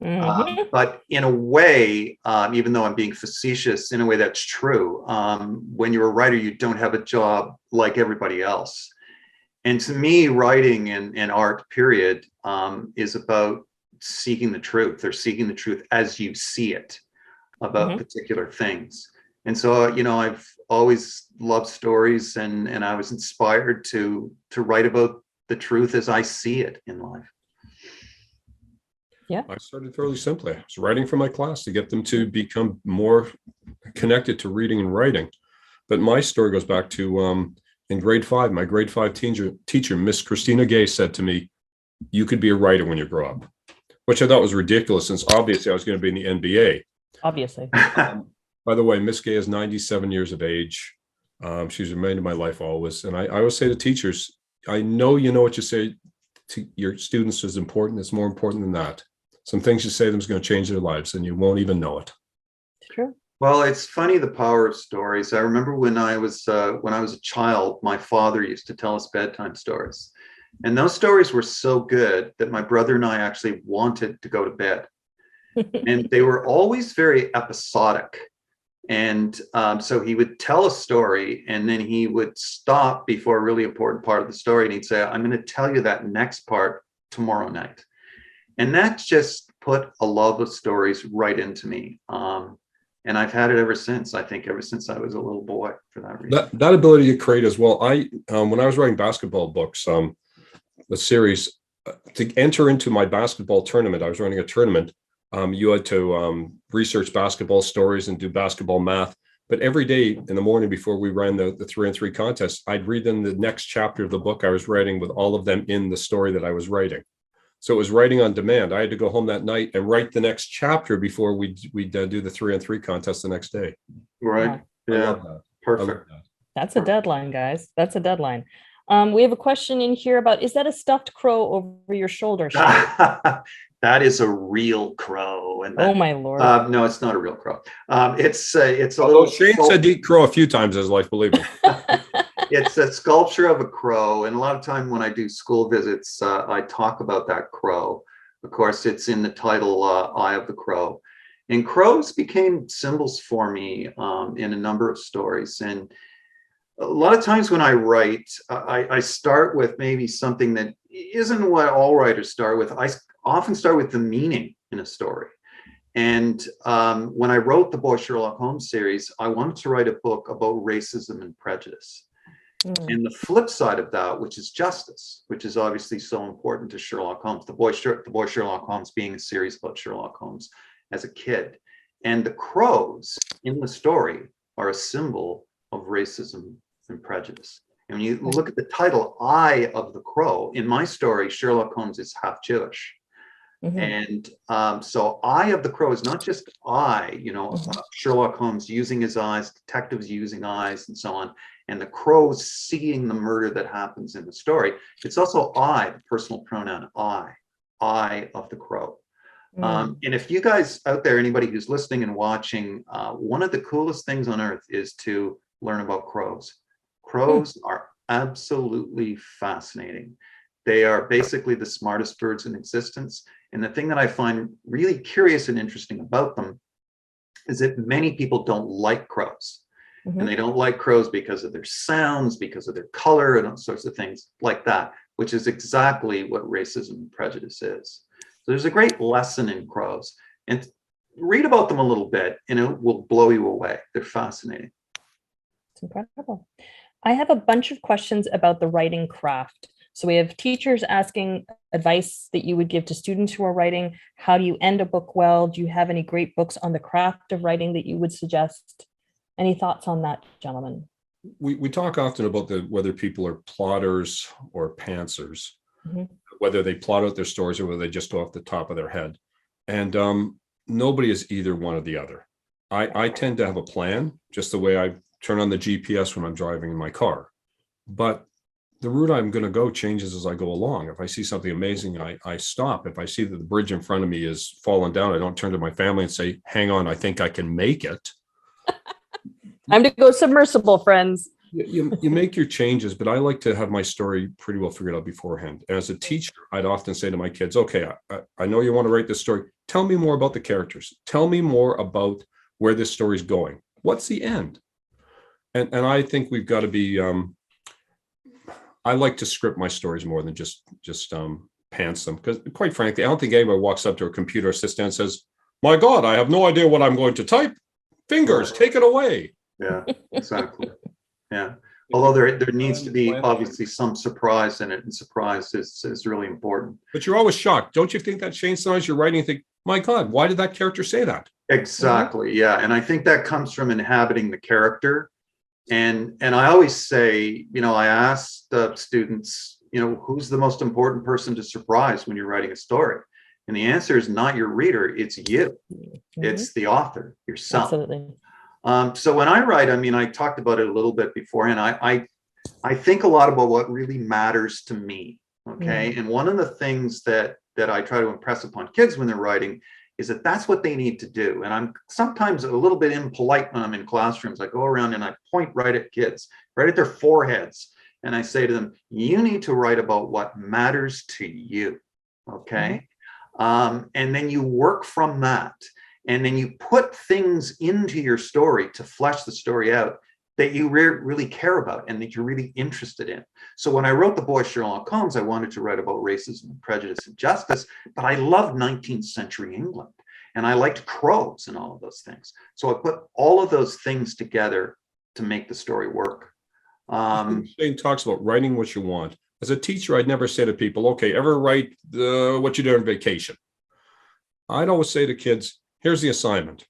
But in a way, even though I'm being facetious, in a way that's true. When you're a writer, you don't have a job like everybody else. And to me, writing and art, period, is about seeking the truth, or seeking the truth as you see it about particular things. And so, I've always loved stories, and I was inspired to write about the truth as I see it in life. Yeah. I started fairly simply. I was writing for my class to get them to become more connected to reading and writing. But my story goes back to in grade 5, my grade 5 teacher, Miss Christina Gay, said to me, "You could be a writer when you grow up," which I thought was ridiculous, since obviously I was going to be in the NBA. Obviously. By the way, Miss Gay is 97 years of age. She's remained in my life always. And I always say to teachers, I know what you say to your students is important. It's more important than that. Some things you say to them is going to change their lives, and you won't even know it. True. Well, it's funny, the power of stories. I remember when I was a child, my father used to tell us bedtime stories. And those stories were so good that my brother and I actually wanted to go to bed. And they were always very episodic. And so he would tell a story, and then he would stop before a really important part of the story. And he'd say, "I'm going to tell you that next part tomorrow night." And that just put a love of stories right into me. And I've had it ever since. I think ever since I was a little boy, for that reason. That ability to create as well. When I was writing basketball books, the series, to enter into my basketball tournament, I was running a tournament. You had to research basketball stories and do basketball math. But every day in the morning before we ran the 3-on-3 contest, I'd read them the next chapter of the book I was writing, with all of them in the story that I was writing. So it was writing on demand. I had to go home that night and write the next chapter before we'd do the 3-on-3 contest the next day. Right. Yeah. Perfect. That's a deadline, guys. That's a deadline. We have a question in here about, is that a stuffed crow over your shoulder? That is a real crow. And Oh my Lord. No, it's not a real crow. It's a Although little Shane said eat crow a few times in his life, believe me. It's a sculpture of a crow. And a lot of time when I do school visits, I talk about that crow. Of course, it's in the title, Eye of the Crow. And crows became symbols for me in a number of stories. And a lot of times when I write, I start with maybe something that isn't what all writers start with. I often start with the meaning in a story. And when I wrote the Boy Sherlock Holmes series, I wanted to write a book about racism and prejudice. And the flip side of that, which is justice, which is obviously so important to Sherlock Holmes, the Boy Sherlock Holmes being a series about Sherlock Holmes as a kid. And the crows in the story are a symbol of racism and prejudice. And when you look at the title, Eye of the Crow, in my story, Sherlock Holmes is half Jewish. And so Eye of the Crow is not just eye, Sherlock Holmes using his eyes, detectives using eyes, and so on, and the crow seeing the murder that happens in the story. It's also I, the personal pronoun Eye of the Crow. And if you guys out there, anybody who's listening and watching, one of the coolest things on earth is to learn about crows. Crows are absolutely fascinating. They are basically the smartest birds in existence. And the thing that I find really curious and interesting about them is that many people don't like crows. And they don't like crows because of their sounds, because of their color, and all sorts of things like that, which is exactly what racism and prejudice is. So there's a great lesson in crows. And read about them a little bit, and it will blow you away. They're fascinating. It's incredible. I have a bunch of questions about the writing craft. So we have teachers asking advice that you would give to students who are writing. How do you end a book well? Do you have any great books on the craft of writing that you would suggest? Any thoughts on that, gentlemen? We talk often about whether people are plotters or pantsers, whether they plot out their stories or whether they just go off the top of their head. And nobody is either one or the other. I tend to have a plan, just the way I turn on the GPS when I'm driving in my car. But the route I'm going to go changes as I go along. If I see something amazing, I stop. If I see that the bridge in front of me is falling down, I don't turn to my family and say, "Hang on, I think I can make it." Time to go submersible, friends. You make your changes, but I like to have my story pretty well figured out beforehand. As a teacher, I'd often say to my kids, "Okay, I know you want to write this story. Tell me more about the characters. Tell me more about where this story's going. What's the end?" And I think we've got to be. I like to script my stories more than just pants them, because quite frankly, I don't think anybody walks up to a computer assistant and says, "My God, I have no idea what I'm going to type." Fingers, take it away. Yeah, exactly. Yeah. Although there needs to be obviously some surprise in it, and surprise is really important. But you're always shocked. Don't you think that, Shane, sometimes you're writing and think, my God, why did that character say that? Exactly. Yeah. And I think that comes from inhabiting the character. And I always say, I ask the students, who's the most important person to surprise when you're writing a story? And the answer is not your reader, it's you. It's the author, yourself. Absolutely. So when I write, I talked about it a little bit beforehand. I think a lot about what really matters to me. Okay. And one of the things that I try to impress upon kids when they're writing is that that's what they need to do. And I'm sometimes a little bit impolite when I'm in classrooms. I go around and I point right at kids, right at their foreheads. And I say to them, you need to write about what matters to you. Okay. And then you work from that. And then you put things into your story to flesh the story out that you really care about and that you're really interested in. So when I wrote The Boy Sherlock Holmes, I wanted to write about racism, prejudice, and justice, but I loved 19th century England and I liked crows and all of those things. So I put all of those things together to make the story work. Shane talks about writing what you want. As a teacher, I'd never say to people, okay, ever write what you did on vacation? I'd always say to kids, here's the assignment.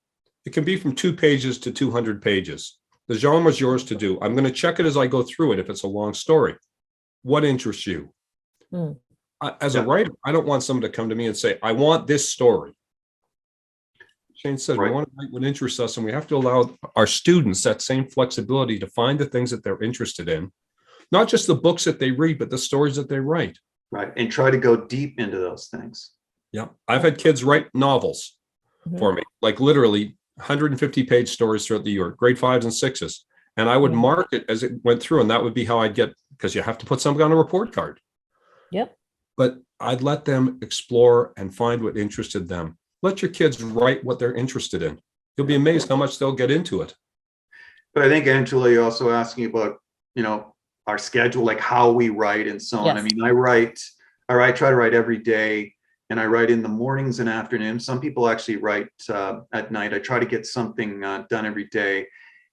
It can be from 2 pages to 200 pages. The genre is yours to do. I'm going to check it as I go through it if it's a long story. What interests you? As a writer, I don't want someone to come to me and say, I want this story. Shane said, we want to write what interests us, and we have to allow our students that same flexibility to find the things that they're interested in. Not just the books that they read, but the stories that they write. Right. And try to go deep into those things. Yeah. I've had kids write novels for me, like literally 150-page stories throughout the year, grade 5s and 6s. And I would mark it as it went through. And that would be how I'd get, because you have to put something on a report card. Yep. But I'd let them explore and find what interested them. Let your kids write what they're interested in. You'll be amazed how much they'll get into it. But I think, Angela, you're also asking about, our schedule, like how we write and so on. Yes. I mean, I try to write every day, and I write in the mornings and afternoons. Some people actually write at night. I try to get something done every day.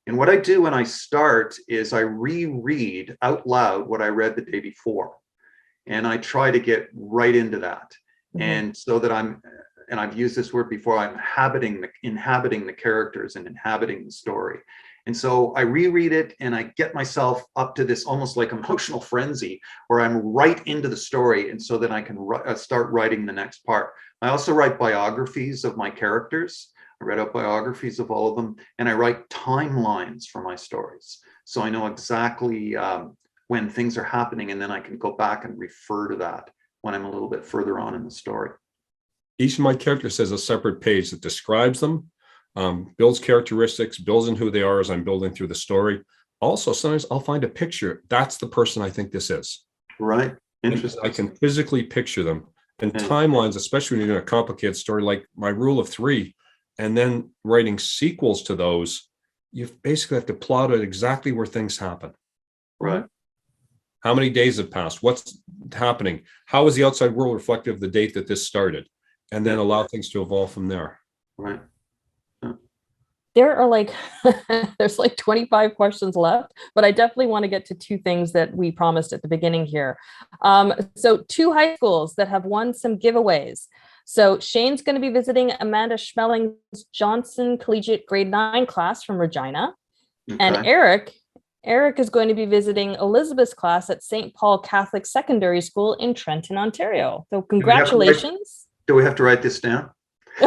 And what I do when I start is I reread out loud what I read the day before. And I try to get right into that. And so that and I've used this word before, I'm inhabiting the characters and inhabiting the story. And so I reread it and I get myself up to this almost like emotional frenzy where I'm right into the story, and so that I can start writing the next part. I also write biographies of my characters. I read out biographies of all of them, and I write timelines for my stories. So I know exactly when things are happening, and then I can go back and refer to that when I'm a little bit further on in the story. Each of my characters has a separate page that describes them, builds characteristics, builds in who they are as I'm building through the story. Also, sometimes I'll find a picture. That's the person I think this is. Right. Interesting. I can physically picture them. And timelines, especially when you're doing a complicated story, like my rule of 3, and then writing sequels to those, you basically have to plot out exactly where things happen. Right. How many days have passed? What's happening? How is the outside world reflective of the date that this started? And then allow things to evolve from there. Right. There are there's 25 questions left, but I definitely want to get to 2 things that we promised at the beginning here. So 2 high schools that have won some giveaways. So Shane's going to be visiting Amanda Schmelling's Johnson Collegiate grade 9 class from Regina. Okay. And Eric is going to be visiting Elizabeth's class at St. Paul Catholic Secondary School in Trenton, Ontario. So congratulations. Do we have to write this down?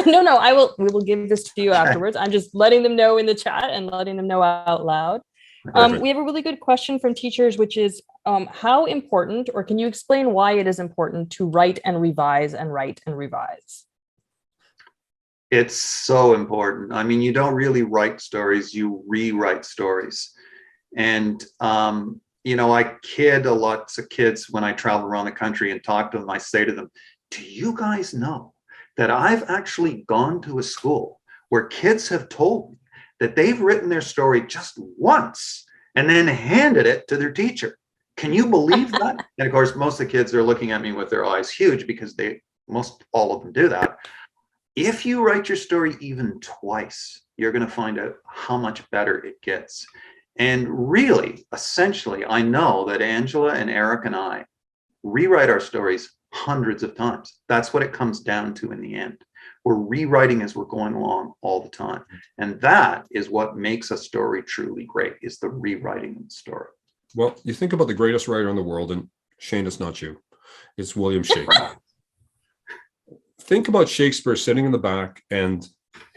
No, we will give this to you afterwards. I'm just letting them know in the chat and letting them know out loud. We have a really good question from teachers, which is how important, or can you explain why it is important to write and revise and write and revise? It's so important. I mean, you don't really write stories, you rewrite stories. And, I kid a lot of kids when I travel around the country and talk to them. I say to them, do you guys know that I've actually gone to a school where kids have told me that they've written their story just once and then handed it to their teacher? Can you believe that? And of course, most of the kids are looking at me with their eyes huge because all of them do that. if you write your story even twice, you're going to find out how much better it gets. And really, essentially, I know that Angela and Eric and I rewrite our stories hundreds of times. That's what it comes down to in the end. We're rewriting as we're going along all the time. And that is what makes a story truly great, is the rewriting of the story. Well, you think about the greatest writer in the world, and Shane, it's not you. It's William Shakespeare. Think about Shakespeare sitting in the back and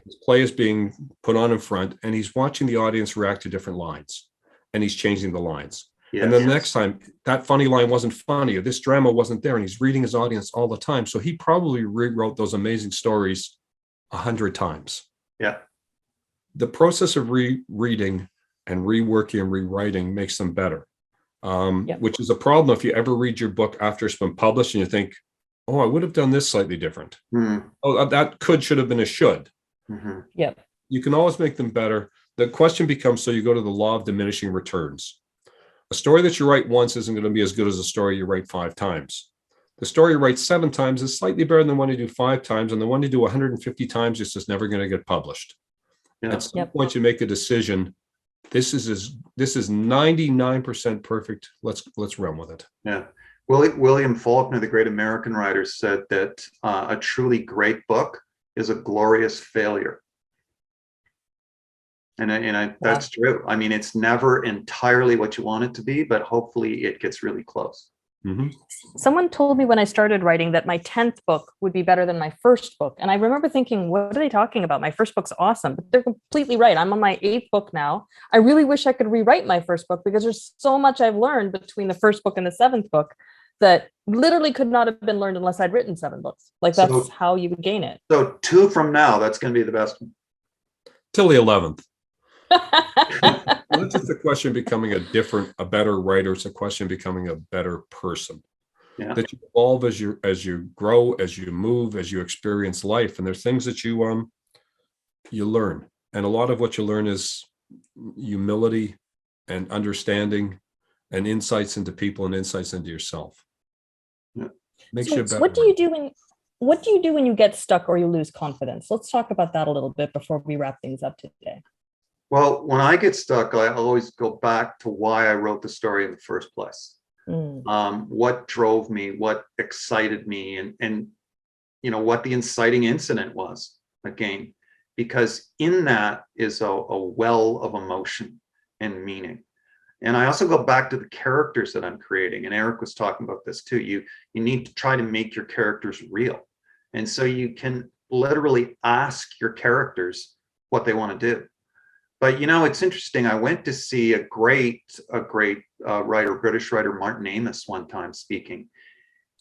his play is being put on in front, and he's watching the audience react to different lines, and he's changing the lines. Yes. And then the next time, that funny line wasn't funny, or this drama wasn't there, and he's reading his audience all the time. So he probably rewrote those amazing stories 100 times. Yeah. The process of rereading and reworking and rewriting makes them better, which is a problem if you ever read your book after it's been published and you think, oh, I would have done this slightly different. Oh, that should have been a should. Yep. You can always make them better. The question becomes, so you go to the law of diminishing returns. A story that you write once isn't going to be as good as a story you write 5 times. The story you write 7 times is slightly better than the one you do 5 times, and the one you do 150 times is just never going to get published. Yeah. At some point, you make a decision. This is 99% perfect. Let's run with it. Yeah. William Faulkner, the great American writer, said that a truly great book is a glorious failure. And that's true. I mean, it's never entirely what you want it to be, but hopefully it gets really close. Mm-hmm. Someone told me when I started writing that my 10th book would be better than my first book. And I remember thinking, what are they talking about? My first book's awesome, but they're completely right. I'm on my 8th book now. I really wish I could rewrite my first book because there's so much I've learned between the first book and the 7th book that literally could not have been learned unless I'd written 7 books. Like that's how you would gain it. So 2 from now, that's going to be the best one. Till the 11th. It's just a question of becoming a better writer. It's a question of becoming a better person. Yeah. That you evolve as you grow, as you move, as you experience life. And there's things that you learn. And a lot of what you learn is humility and understanding and insights into people and insights into yourself. Yeah. Makes you a better. What do you do when you get stuck or you lose confidence? Let's talk about that a little bit before we wrap things up today. Well, when I get stuck, I always go back to why I wrote the story in the first place. What drove me, what excited me, and what the inciting incident was, again, because in that is a well of emotion and meaning. And I also go back to the characters that I'm creating. And Eric was talking about this too. You need to try to make your characters real. And so you can literally ask your characters what they want to do. But it's interesting. I went to see a great writer, British writer, Martin Amis, one time speaking,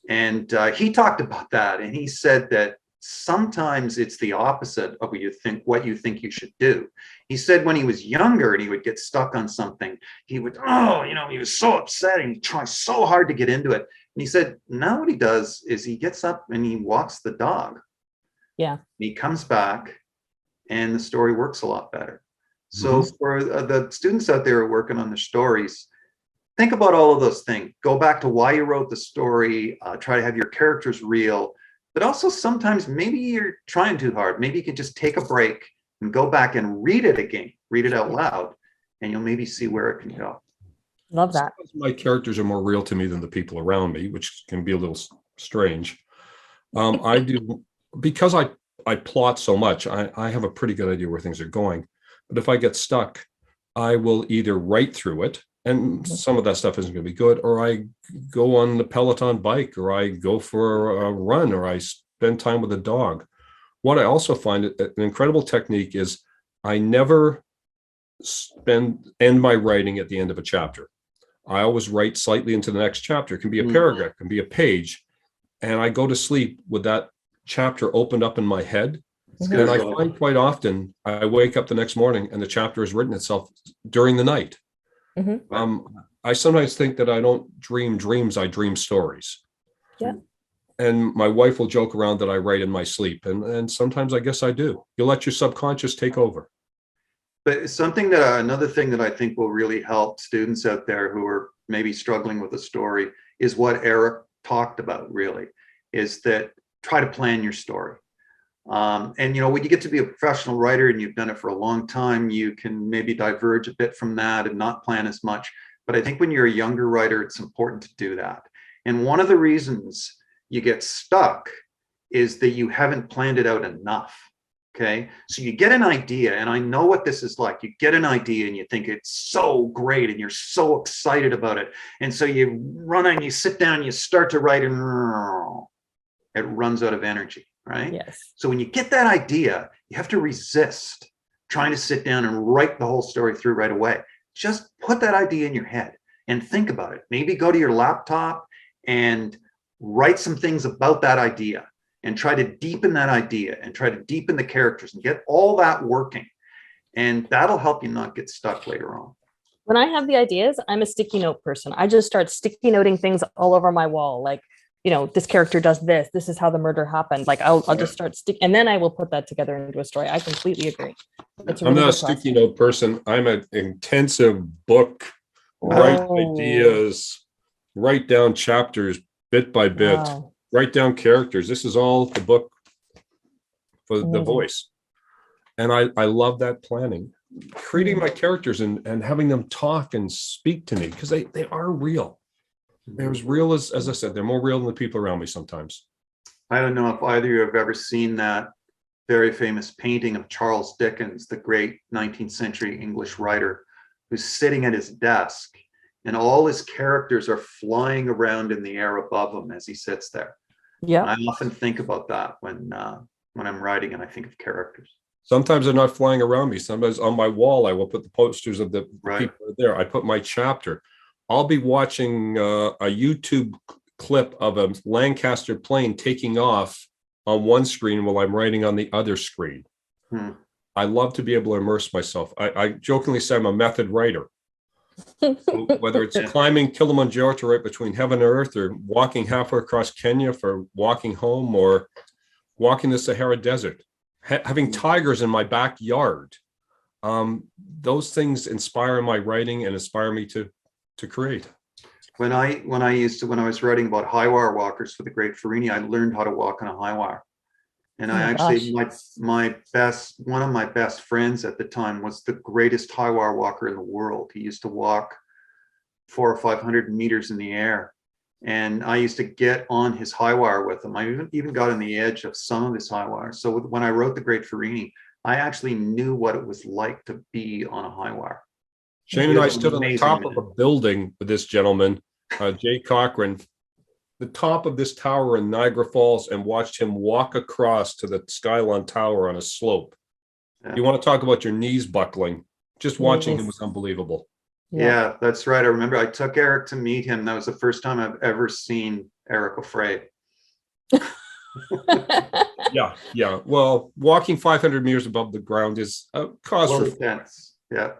and he talked about that. And he said that sometimes it's the opposite of what you think you should do. He said when he was younger and he would get stuck on something, he would, he was so upset and he tries so hard to get into it. And he said now what he does is he gets up and he walks the dog. Yeah. He comes back and the story works a lot better. So for the students out there who are working on their stories, think about all of those things. Go back to why you wrote the story, try to have your characters real, but also sometimes maybe you're trying too hard. Maybe you can just take a break and go back and read it again, read it out loud, and you'll maybe see where it can go. Love that. Sometimes my characters are more real to me than the people around me, which can be a little strange. I do, because I plot so much, I have a pretty good idea where things are going. But if I get stuck, I will either write through it, and some of that stuff isn't going to be good, or I go on the Peloton bike, or I go for a run, or I spend time with a dog. What I also find an incredible technique is I never end my writing at the end of a chapter. I always write slightly into the next chapter. It can be a paragraph, it can be a page, and I go to sleep with that chapter opened up in my head. And I find quite often I wake up the next morning and the chapter has written itself during the night. I sometimes think that I don't dream dreams, I dream stories. Yeah. And my wife will joke around that I write in my sleep. And sometimes I guess I do. You let your subconscious take over. But another thing that I think will really help students out there who are maybe struggling with a story is what Eric talked about, really, is that try to plan your story. And, you know, when you get to be a professional writer and you've done it for a long time, you can maybe diverge a bit from that and not plan as much. But I think when you're a younger writer, it's important to do that. And one of the reasons you get stuck is that you haven't planned it out enough. Okay. So you get an idea, and I know what this is like. You get an idea and you think it's so great and you're so excited about it. And so you run and you sit down, you start to write, and it runs out of energy. Right? Yes. So when you get that idea, you have to resist trying to sit down and write the whole story through right away. Just put that idea in your head and think about it. Maybe go to your laptop and write some things about that idea and try to deepen that idea and try to deepen the characters and get all that working. And that'll help you not get stuck later on. When I have the ideas, I'm a sticky note person. I just start sticky noting things all over my wall. Like, you know, this character does this. This is how the murder happened. Like I'll just start and then I will put that together into a story. I completely agree. I'm not a sticky note person. I'm an intensive book, write ideas, write down chapters bit by bit, write down characters. This is all the book for the voice. And I love that planning, creating my characters and having them talk and speak to me, because they are real. They're as real as I said, they're more real than the people around me sometimes. I don't know if either of you have ever seen that very famous painting of Charles Dickens, the great 19th century English writer, who's sitting at his desk and all his characters are flying around in the air above him as he sits there. Yeah. I often think about that when I'm writing and I think of characters. Sometimes they're not flying around me. Sometimes on my wall, I will put the posters of the people there. I put my chapter. I'll be watching a YouTube clip of a Lancaster plane taking off on one screen while I'm writing on the other screen. I love to be able to immerse myself. I jokingly say I'm a method writer. So whether it's climbing Kilimanjaro to right between heaven and earth, or walking halfway across Kenya for walking home, or walking the Sahara Desert, having tigers in my backyard. Those things inspire my writing and inspire me to create. When I was writing about high wire walkers for the Great Farini, I learned how to walk on a high wire. And I actually, one of my best friends at the time was the greatest high wire walker in the world. He used to walk 400 or 500 meters in the air. And I used to get on his high wire with him. I even got on the edge of some of his high wires. So when I wrote the Great Farini, I actually knew what it was like to be on a high wire. Shane and I stood on the top of a building with this gentleman, Jay Cochran, the top of this tower in Niagara Falls, and watched him walk across to the Skylon Tower on a slope. You want to talk about your knees buckling? Just watching him was unbelievable. Yeah, that's right. I remember I took Eric to meet him. That was the first time I've ever seen Eric afraid. Yeah. Well, walking 500 meters above the ground is a cause for intense. Yeah.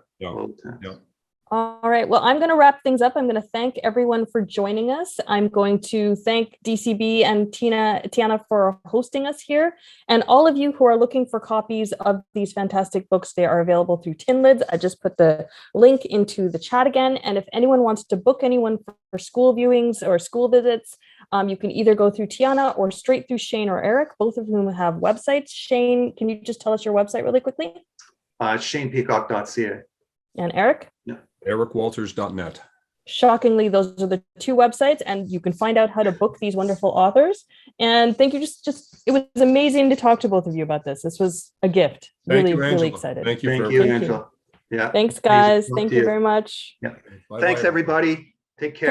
All right. Well, I'm going to wrap things up. I'm going to thank everyone for joining us. I'm going to thank DCB and Tiana for hosting us here. And all of you who are looking for copies of these fantastic books, they are available through Tin Lids. I just put the link into the chat again. And if anyone wants to book anyone for school viewings or school visits, you can either go through Tiana or straight through Shane or Eric, both of whom have websites. Shane, can you just tell us your website really quickly? ShanePeacock.ca. And Eric? Yeah. EricWalters.net. Shockingly, those are the two websites, and you can find out how to book these wonderful authors. And thank you. Just it was amazing to talk to both of you about this. This was a gift. Really excited. Thank you, Angela. Yeah. Thanks, guys. Thank you very much. Yeah. Thanks, everybody. Take care.